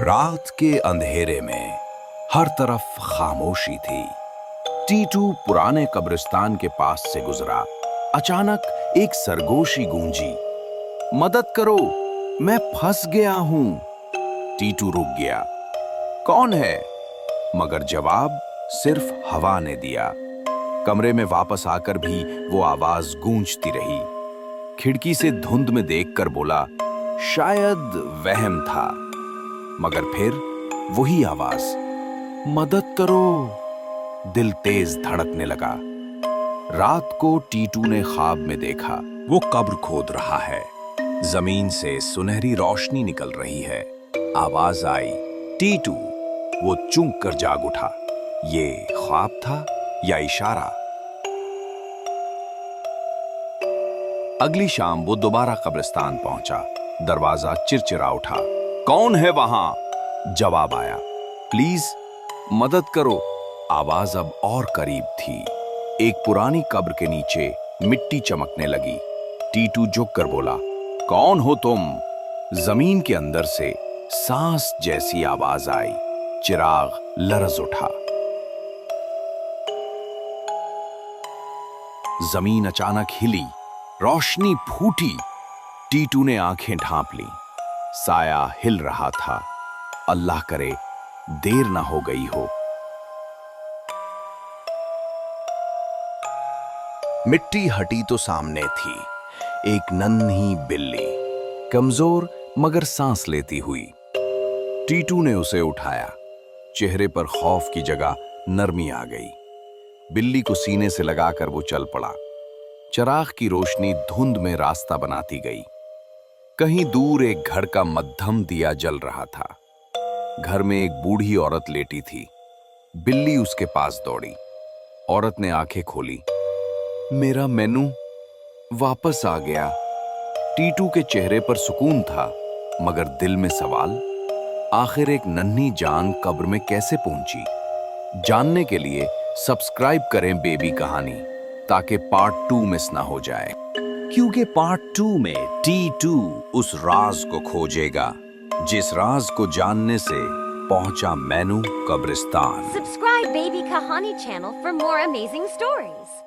रात के अंधेरे में हर तरफ खामोशी थी। टीटू पुराने कब्रिस्तान के पास से गुजरा। अचानक एक सरगोशी गूंजी, मदद करो, मैं फंस गया हूं। टीटू रुक गया। कौन है? मगर जवाब सिर्फ हवा ने दिया। कमरे में वापस आकर भी वो आवाज गूंजती रही। खिड़की से धुंध में देखकर बोला, शायद वहम था। मगर फिर वही आवाज, मदद करो। दिल तेज धड़कने लगा। रात को टीटू ने ख्वाब में देखा, वो कब्र खोद रहा है। जमीन से सुनहरी रोशनी निकल रही है। आवाज आई, टीटू। वो चूक कर जाग उठा। ये ख्वाब था या इशारा? अगली शाम वो दोबारा कब्रिस्तान पहुंचा। दरवाजा चिरचिरा उठा। कौन है वहां? जवाब आया, प्लीज मदद करो। आवाज अब और करीब थी। एक पुरानी कब्र के नीचे मिट्टी चमकने लगी। टीटू झुक कर बोला, कौन हो तुम? जमीन के अंदर से सांस जैसी आवाज आई। चिराग लरज उठा। जमीन अचानक हिली, रोशनी फूटी। टीटू ने आंखें ढांप ली। साया हिल रहा था। अल्लाह करे देर ना हो गई हो। मिट्टी हटी तो सामने थी एक नन्ही बिल्ली, कमजोर मगर सांस लेती हुई। टीटू ने उसे उठाया। चेहरे पर खौफ की जगह नरमी आ गई। बिल्ली को सीने से लगाकर वो चल पड़ा। चिराग की रोशनी धुंध में रास्ता बनाती गई। कहीं दूर एक घर का मध्यम दिया जल रहा था। घर में एक बूढ़ी औरत लेटी थी। बिल्ली उसके पास दौड़ी। औरत ने आंखें खोली। मेरा मेनू वापस आ गया। टीटू के चेहरे पर सुकून था, मगर दिल में सवाल, आखिर एक नन्ही जान कब्र में कैसे पहुंची? जानने के लिए सब्सक्राइब करें बेबी कहानी, ताकि पार्ट 2 मिस ना हो जाए। क्योंकि पार्ट 2 में टीटू उस राज को खोजेगा जिस राज को जानने से पहुंचा मेनू कब्रिस्तान। Subscribe Baby Kahani channel for more amazing stories.